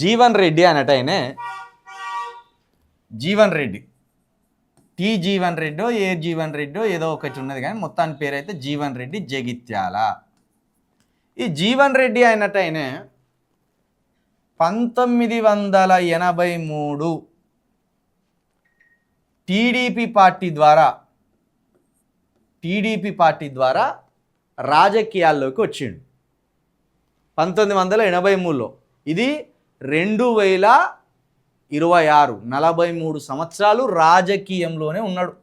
Jeevan Reddy అనటైనే Jeevan Reddy tea Jeevan రెడ్డో ఏ జీవన్ రెడ్డో ఏదో ఒకటి ఉన్నది కానీ మొత్తానికి పేరు అయితే జీవన్ రెడ్డి జగిత్యాల. ఈ జీవన్ రెడ్డి అయినట్టయినే 1983 టీడీపీ పార్టీ ద్వారా రాజకీయాల్లోకి వచ్చిండు 1983లో. ఇది 2026 43 సంవత్సరాలు రాజకీయంలోనే ఉన్నాడు.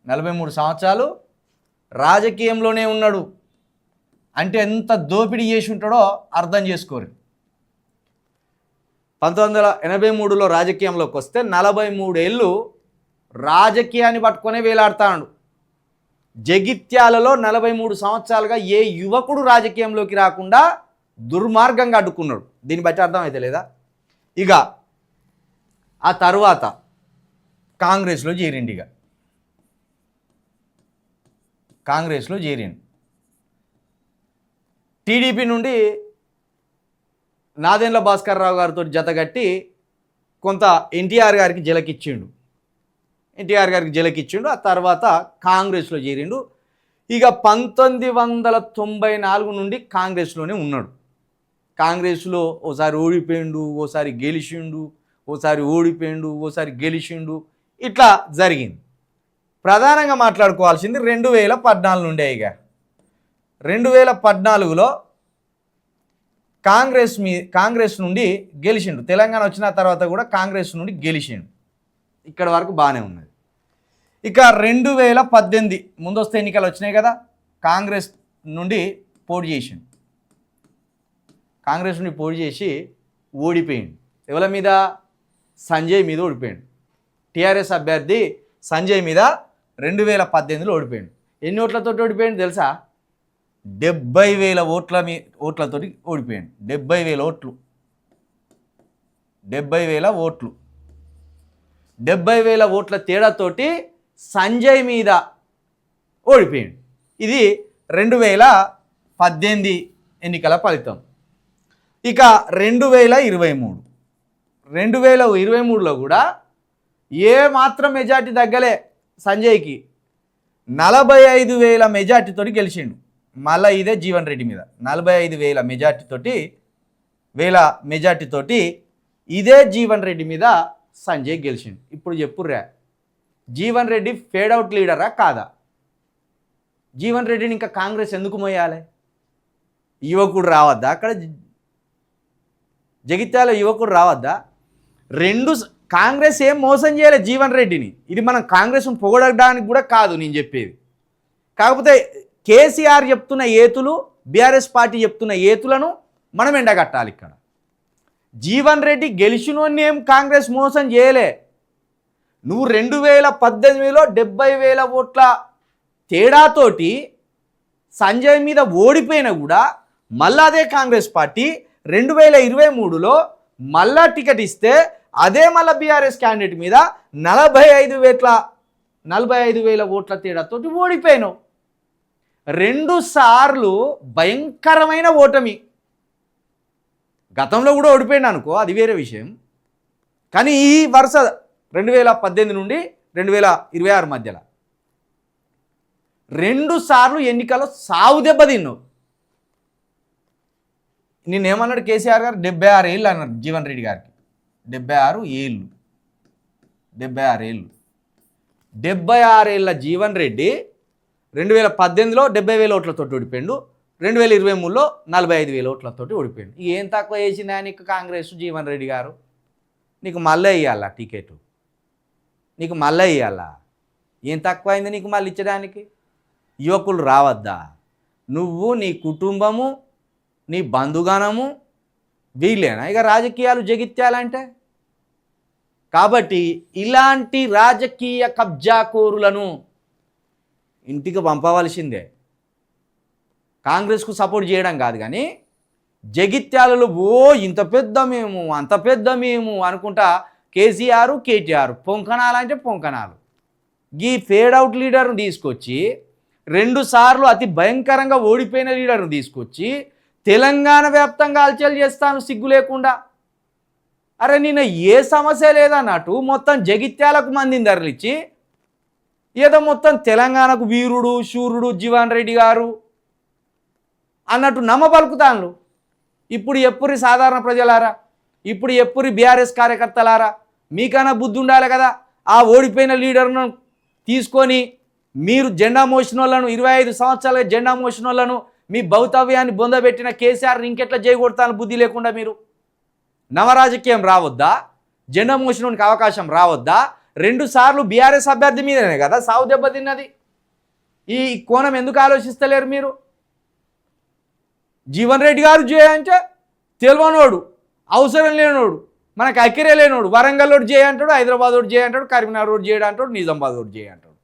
43 సంవత్సరాలు రాజకీయంలోనే ఉన్నాడు అంటే ఎంత దోపిడీ చేసి ఉంటాడో అర్థం చేసుకోరు. 1983లో రాజకీయంలోకి వస్తే 43 ఏళ్ళు రాజకీయాన్ని పట్టుకొనే వేలాడుతాడు. జగిత్యాలలో 43 సంవత్సరాలుగా ఏ యువకుడు రాజకీయంలోకి రాకుండా దుర్మార్గంగా అడ్డుకున్నాడు. దీన్ని బట్టి అర్థమైతే లేదా? ఇక ఆ తర్వాత కాంగ్రెస్లో చేరిండు. టీడీపీ నుండి నాదెండ్ల భాస్కర్ రావు గారితో జతగట్టి కొంత ఎన్టీఆర్ గారికి జలకిచ్చిండు. ఆ తర్వాత కాంగ్రెస్లో చేరిండు. ఇక 1994 నుండి కాంగ్రెస్లోనే ఉన్నాడు. కాంగ్రెస్లో ఓసారి ఓడిపోయిండు, ఓసారి గెలిచిండు, ఓసారి ఓడిపోయిండు, ఓసారి గెలిచిండు, ఇట్లా జరిగింది. ప్రధానంగా మాట్లాడుకోవాల్సింది 2014 నుండే. ఇక 2014లో కాంగ్రెస్ నుండి గెలిచిండు. తెలంగాణ వచ్చిన తర్వాత కూడా కాంగ్రెస్ నుండి గెలిచిండు. ఇక్కడ వరకు బాగానే ఉన్నది. ఇక 2018 ముందొస్తే ఎన్నికలు వచ్చినాయి కదా, కాంగ్రెస్ నుండి పోటీ చేసి ఓడిపోయిండు. ఎవరి మీద? సంజయ్ మీద ఓడిపోయిండు. టీఆర్ఎస్ అభ్యర్థి సంజయ్ మీద 2018లో ఓడిపోయిండు. ఎన్ని ఓట్లతోటి ఓడిపోయిండు తెలుసా? 70,000 ఓట్లతోటి ఓడిపోయాడు. 70,000 ఓట్లు. 70,000 ఓట్ల తేడాతోటి సంజయ్ మీద ఓడిపోయాడు. ఇది 2018 ఎన్నికల ఫలితం. ఇక 2023లో కూడా ఏ మాత్రం మెజార్టీ తగ్గలే సంజయ్కి. 45,000 మెజార్టీతోటి గెలిచిండు. మళ్ళీ ఇదే జీవన్ రెడ్డి మీద 45,000 మెజార్టీతోటి ఇదే జీవన్ రెడ్డి మీద సంజయ్ గెలిచిండు. ఇప్పుడు చెప్పుర్రా, జీవన్ రెడ్డి ఫేడ్ అవుట్ లీడరా కాదా? జీవన్ రెడ్డిని ఇంకా కాంగ్రెస్ ఎందుకు మోయాలి? యువకుడు రావద్దా? అక్కడ జగిత్యాల యువకుడు రావద్దా? కాంగ్రెస్ ఏం మోసం చేయలే జీవన్ రెడ్డిని. ఇది మనం కాంగ్రెస్ను పొగడడానికి కూడా కాదు నేను చెప్పేది. కాకపోతే కేసీఆర్ చెప్తున్న ఏతులు, బీఆర్ఎస్ పార్టీ చెప్తున్న ఏతులను మనం ఎండగట్టాలి. ఇక్కడ జీవన్ రెడ్డి గెలిచినోన్ని ఏం కాంగ్రెస్ మోసం చేయలే. నువ్వు 2018లో 70,000 ఓట్ల తేడాతోటి సంజయ్ మీద ఓడిపోయినా కూడా మళ్ళా అదే కాంగ్రెస్ పార్టీ 2023లో మళ్ళా టికెట్ ఇస్తే అదే మళ్ళీ బీఆర్ఎస్ క్యాండిడేట్ మీద 45,000 ఓట్ల తేడాతోటి ఓడిపోయినావు. 2 సార్లు భయంకరమైన ఓటమి. గతంలో కూడా ఓడిపోయినా అనుకో, అది వేరే విషయం. కానీ ఈ వరుస 2018 నుండి 2026 మధ్యలో 2 సార్లు ఎన్నికల్లో సావు దెబ్బ తిన్నావు. నిన్నేమన్నాడు కేసీఆర్ గారు? 76 ఏళ్ళు అన్నారు జీవన్ రెడ్డి గారికి. 76 ఏళ్ళ జీవన్ రెడ్డి 2018లో 70,000 ఓట్లతో ఓడిపోయాడు. 2023లో 45,000 ఓట్లతో ఓడిపోయాడు. ఏం తక్కువ చేసిందా నీకు కాంగ్రెస్? జీవన్ రెడ్డి గారు నీకు మళ్ళీ ఇవ్వాలా టికెట్? ఏం తక్కువ అయింది నీకు మళ్ళీ ఇచ్చడానికి? యువకులు రావద్దా? నువ్వు, నీ కుటుంబము, నీ బంధుగణము వీళ్ళేనా ఇక రాజకీయాలు జగిత్యాలంటే? కాబట్టి ఇలాంటి రాజకీయ కబ్జాకోరులను ఇంటికి పంపవలసిందే. కాంగ్రెస్కు సపోర్ట్ చేయడం కాదు, కానీ జగిత్యాలలో ఇంత పెద్ద మేము, అంత పెద్ద మేము అనుకుంటా కేసీఆర్, కేటీఆర్ పొంకనాలంటే పొంకనాలు. ఈ ఫేడ్ అవుట్ లీడర్ను తీసుకొచ్చి 2 సార్లు అతి భయంకరంగా ఓడిపోయిన లీడర్ను తీసుకొచ్చి తెలంగాణ వ్యాప్తంగా హల్చల్ చేస్తాను సిగ్గు లేకుండా. అరే నిన్న ఏ సమస్య లేదన్నట్టు మొత్తం జగిత్యాలకు మందిని తరలిచ్చి ఏదో మొత్తం తెలంగాణకు వీరుడు శూరుడు జీవన్ రెడ్డి గారు అన్నట్టు నమ్మబలుకుతాను. ఇప్పుడు ఎప్పురి సాధారణ ప్రజలారా, ఇప్పుడు ఎప్పురి బీఆర్ఎస్ కార్యకర్తలారా, మీకైనా బుద్ధి ఉండాలి కదా. ఆ ఓడిపోయిన లీడర్ను తీసుకొని మీరు జెండా మోసిన వాళ్ళను 25 సంవత్సరాలుగా జెండా మోసిన వాళ్ళను మీ భౌతవ్యాన్ని బొందబెట్టిన కేసీఆర్ని ఇంకెట్లా చేయగొడతాను బుద్ధి లేకుండా మీరు? నవరాజకీయం రావద్దా? జెండా మోసినోనికి అవకాశం రావద్దా? 2 సార్లు బీఆర్ఎస్ అభ్యర్థి మీదనే కదా సావు దెబ్బతిన్నది. ఈ కోణం ఎందుకు ఆలోచిస్తలేరు మీరు? జీవన్ రెడ్డి గారు చేయంటే తెలివనోడు, అవసరం లేనోడు, మనకు అక్కిరే లేనోడు, వరంగల్ రోడ్ చేయ అంటాడు, హైదరాబాద్ రోడ్ చేయ అంటాడు, కరీంనగర్ రోడ్ చేయడం అంటాడు, నిజామాబాద్ రోడ్ చేయ అంటాడు.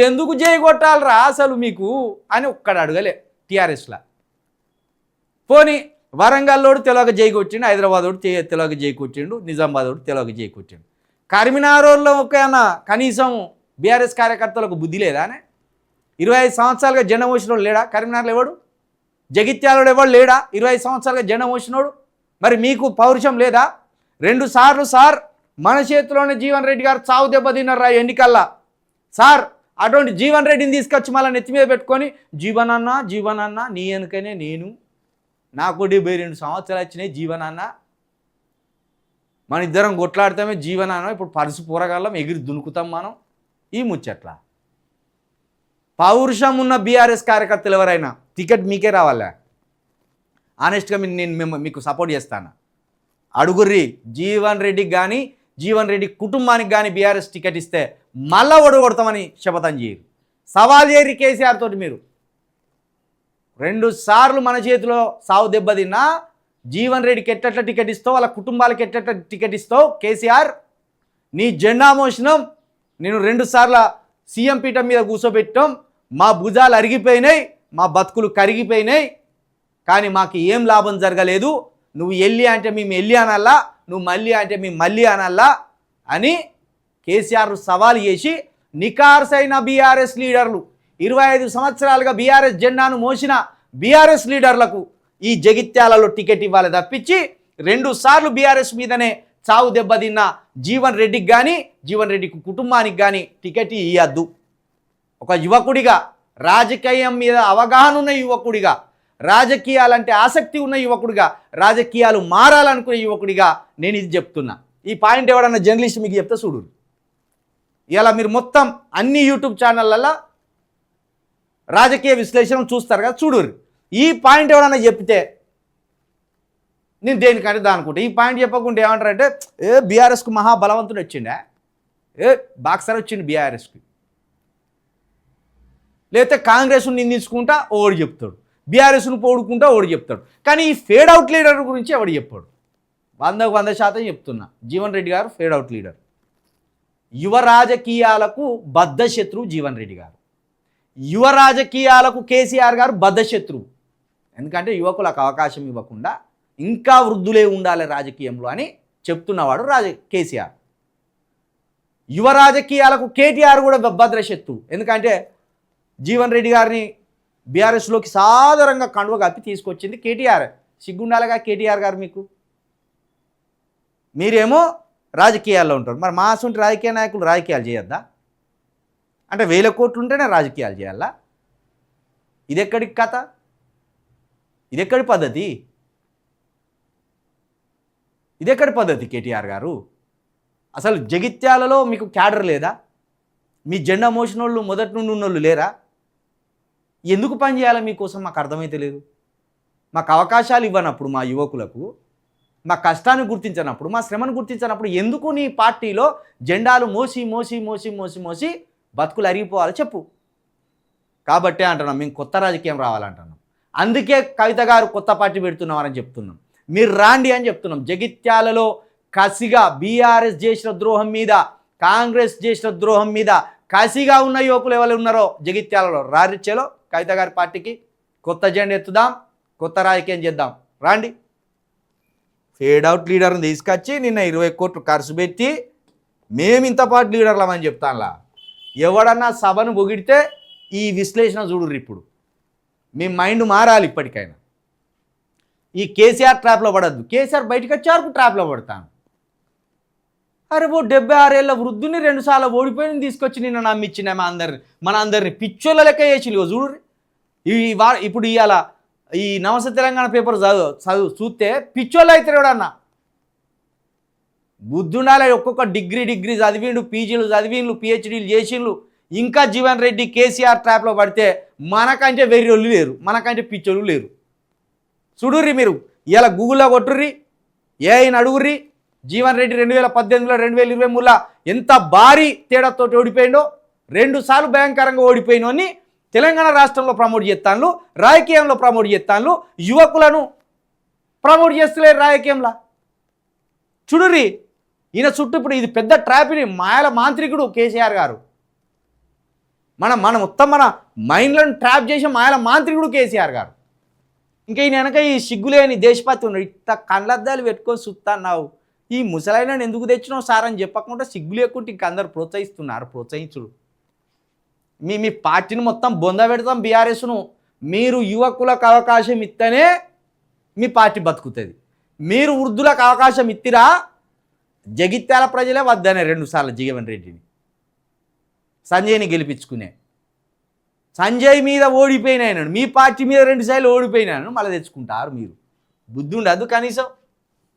ఎందుకు చేయగొట్టాలరా అసలు మీకు అని ఒక్కడు అడగలే టీఆర్ఎస్లా. పోనీ వరంగల్ రోడ్ తెలవక జైకొచ్చిండు, హైదరాబాద్ రోడ్ తెలవక జైకొచ్చిండు, నిజామాబాద్ రోడ్ తెలవక జైకొచ్చిండు. కరీంనగర్ రోడ్లో ఒకనా కనీసం బీఆర్ఎస్ కార్యకర్తలకు బుద్ధి లేదా? 25 సంవత్సరాలుగా జెండా మోసినోడు లేడా? కరీంనగర్లో ఎవడు? జగిత్యాలలో ఎవడు లేడా 25 సంవత్సరాలుగా జెండా మోసినోడు? మరి మీకు పౌరుషం లేదా? 2 సార్లు సార్ మన చేతిలోనే జీవన్ రెడ్డి గారు చావు దెబ్బతిన్నారు ఎన్నికల్లా. సార్ అటువంటి జీవన్ రెడ్డిని తీసుకొచ్చి మళ్ళీ నెత్తి మీద పెట్టుకొని జీవనన్న నీ వెనుకనే నేను, నాకు 72 సంవత్సరాలు వచ్చినాయి జీవనన్న, మన ఇద్దరం కొట్లాడితేమే జీవనన్న, ఇప్పుడు పరుసు పూరగాళ్ళం ఎగిరి దునుకుతాం మనం. ఈ ముచ్చట్లా పౌరుషం ఉన్న బీఆర్ఎస్ కార్యకర్తలు ఎవరైనా టికెట్ మీకే రావాలా? ఆనెస్ట్గా నేను మీకు సపోర్ట్ చేస్తాను. అడుగుర్రి జీవన్ రెడ్డికి కానీ జీవన్ రెడ్డి కుటుంబానికి కానీ బీఆర్ఎస్ టికెట్ ఇస్తే మళ్ళా ఓడగొడతామని శపథం చేయరు. సవాల్ చేయరు కేసీఆర్ తోటి. మీరు 2 సార్లు మన చేతిలో సావు దెబ్బతిన్నా జీవన్ రెడ్డికి ఎట్లట్ల టికెట్ ఇస్తావు, వాళ్ళ కుటుంబాలకి ఎట్లట్ల టికెట్ ఇస్తావు? కేసీఆర్ నీ జెండా మోషణం, నేను 2 సార్ల సీఎం పీఠం మీద కూర్చోబెట్టాం, మా భుజాలు అరిగిపోయినాయి, మా బతుకులు కరిగిపోయినాయి, కానీ మాకు ఏం లాభం జరగలేదు. నువ్వు ఎల్లి అంటే మేము ఎల్లి అనల్లా, నువ్వు మళ్ళీ అంటే మేము మళ్ళీ అనల్లా అని కేసీఆర్ సవాల్ చేసి నికార్సైన బీఆర్ఎస్ లీడర్లు 25 సంవత్సరాలుగా బీఆర్ఎస్ జెండాను మోసిన బీఆర్ఎస్ లీడర్లకు ఈ జగిత్యాలలో టికెట్ ఇవ్వాలి తప్పించి 2 సార్లు బీఆర్ఎస్ మీదనే చావు దెబ్బతిన్న జీవన్ రెడ్డికి కానీ జీవన్ రెడ్డికి కుటుంబానికి కానీ టికెట్ ఇవ్వద్దు. ఒక యువకుడిగా, రాజకీయం మీద అవగాహన ఉన్న యువకుడిగా, రాజకీయాలంటే ఆసక్తి ఉన్న యువకుడిగా, రాజకీయాలు మారాలనుకునే యువకుడిగా నేను ఇది చెప్తున్నా. ఈ పాయింట్ ఎవడన్నా జర్నలిస్ట్ మీకు చెప్తే చూడు. ఇలా మీరు మొత్తం అన్ని యూట్యూబ్ ఛానళ్ళల్లో రాజకీయ విశ్లేషణ చూస్తారు కదా, చూడు. ఈ పాయింట్ ఎవడన్నా చెప్తే నేను దేనికంటే దానుకుంటా. ఈ పాయింట్ చెప్పకుండా ఏమంటారంటే బీఆర్ఎస్కు మహాబలవంతుడు వచ్చిండే, బాక్సర్ వచ్చిండు బీఆర్ఎస్కి, లేకపోతే కాంగ్రెస్ను నిందించుకుంటా ఓడి చెప్తాడు, బీఆర్ఎస్ను పోడుకుంటా ఓడి చెప్తాడు. కానీ ఈ ఫేడ్ అవుట్ లీడర్ గురించి ఎవడు చెప్పాడు? 100% చెప్తున్నా, జీవన్ రెడ్డి గారు ఫేడ్ అవుట్ లీడర్. యువ రాజకీయాలకు బద్ధశత్రువు జీవన్ రెడ్డి గారు. యువ రాజకీయాలకు కేసీఆర్ గారు బద్ధశత్రువు. ఎందుకంటే యువకులకు అవకాశం ఇవ్వకుండా ఇంకా వృద్ధులే ఉండాలి రాజకీయంలో అని చెప్తున్నవాడు కేసీఆర్. యువ రాజకీయాలకు కేటీఆర్ కూడా భద్రశత్రువు. ఎందుకంటే జీవన్ రెడ్డి గారిని బీఆర్ఎస్లోకి సాధారణంగా కండువ కప్పి తీసుకొచ్చింది కేటీఆర్. సిగ్గుండాలిగా కేటీఆర్ గారు మీకు. మీరేమో రాజకీయాల్లో ఉంటారు. మరి మా అసంటి రాజకీయ నాయకులు రాజకీయాలు చేయొద్దా? అంటే 1000 కోట్లు ఉంటేనే రాజకీయాలు చేయాలా? ఇదెక్కడి కథ? ఇదెక్కడి పద్ధతి? ఇదెక్కడి పద్ధతి కేటీఆర్ గారు? అసలు జగిత్యాలలో మీకు క్యాడర్ లేదా? మీ జెండా మోసిన వాళ్ళు మొదటి నుండి ఉన్నోళ్ళు లేరా? ఎందుకు పని చేయాలి మీకోసం మాకు అర్థమైతే లేదు. మాకు అవకాశాలు ఇవ్వనప్పుడు, మా యువకులకు మా కష్టాన్ని గుర్తించినప్పుడు, మా శ్రమను గుర్తించినప్పుడు ఎందుకు నీ పార్టీలో జెండాలు మోసి మోసి మోసి మోసి మోసి బతుకులు అరిగిపోవాలి చెప్పు. కాబట్టే అంటున్నాం మేము కొత్త రాజకీయం రావాలంటున్నాం. అందుకే కవిత గారు కొత్త పార్టీ పెడుతున్నామని చెప్తున్నాం. మీరు రాండి అని చెప్తున్నాం. జగిత్యాలలో కసిగా బీఆర్ఎస్ చేసిన ద్రోహం మీద, కాంగ్రెస్ చేసిన ద్రోహం మీద కసిగా ఉన్న యువకులు ఎవరు ఉన్నారో జగిత్యాలలో రారిచ్చేలో కవిత గారి పార్టీకి కొత్త జెండా ఎత్తుదాం, కొత్త రాజకీయం చేద్దాం. రాండి. ఫేడ్ అవుట్ లీడర్ని తీసుకొచ్చి నిన్న 20 కోట్లు ఖర్చు పెట్టి మేము ఇంత పాటు లీడర్లమని చెప్తానులా. ఎవడన్నా సభను పొగిడితే ఈ విశ్లేషణ చూడుర్రి. ఇప్పుడు మీ మైండ్ మారాలి. ఇప్పటికైనా ఈ కేసీఆర్ ట్రాప్లో పడద్దు, కేసీఆర్ బయటకు వచ్చారు ట్రాప్లో పడతాను. అరే ఓ 76 ఏళ్ళ వృద్ధుని 2 సార్లు ఓడిపోయిన తీసుకొచ్చి నిన్న నమ్మిచ్చిన మన అందరిని పిచ్చోళ్ళ లెక్క చేసి చూడు. ఇప్పుడు ఇవాళ ఈ నమస్తే తెలంగాణ పేపర్ చదువు చూస్తే పిచ్చోళ్ళు అయితే అన్న బుద్ధుండాలి. ఒక్కొక్క డిగ్రీ చదివిండు, పీజీలు చదివిండ్లు, పిహెచ్డీలు చేసిండ్లు. ఇంకా జీవన్ రెడ్డి కేసీఆర్ ట్రాప్లో పడితే మనకంటే వెర్రోళ్ళు లేరు, మనకంటే పిచ్చోళ్ళు లేరు. చూడుర్రి మీరు ఇలా గూగుల్లో కొట్టుర్రి, ఏఐని అడుగుర్రి. జీవన్ రెడ్డి 2018లో 2023లో ఎంత భారీ తేడాతో ఓడిపోయిండో, 2 సార్లు భయంకరంగా ఓడిపోయినో అని తెలంగాణ రాష్ట్రంలో ప్రమోట్ చేస్తాను, రాజకీయంలో ప్రమోట్ చేస్తాను, యువకులను ప్రమోట్ చేస్తలేరు రాజకీయంలో. చూడుర్రి ఈయన చుట్టూ ఇప్పుడు ఇది పెద్ద ట్రాప్ని మాయల మాంత్రికుడు కేసీఆర్ గారు. మన మొత్తం మన మైండ్లను ట్రాప్ చేసే మాయల మాంత్రికుడు కేసీఆర్ గారు. ఇంకా ఈయన వెనక ఈ సిగ్గులేని దేశపతి ఉన్నాడు. ఇట్లా కళ్ళద్దాలు పెట్టుకొని సుత్తన్నావు, ఈ ముసలైనని ఎందుకు తెచ్చినావు సార్ అని చెప్పకుండా సిగ్గు లేకుంటే ఇంక అందరు ప్రోత్సహిస్తున్నారు. ప్రోత్సహించుడు మీ పార్టీని మొత్తం బొంద పెడతాం బీఆర్ఎస్ను. మీరు యువకులకు అవకాశం ఇస్తేనే మీ పార్టీ బతుకుతుంది. మీరు వృద్ధులకు అవకాశం ఇచ్చిరా, జగిత్యాల ప్రజలే వద్దనే 2 సార్లు జీవన్ రెడ్డిని, సంజయ్ని గెలిపించుకునే. సంజయ్ మీద ఓడిపోయినాయన్నాడు, మీ పార్టీ మీద 2 సార్లు ఓడిపోయినాను మళ్ళీ తెచ్చుకుంటారు. మీరు బుద్ధి ఉండదు కనీసం.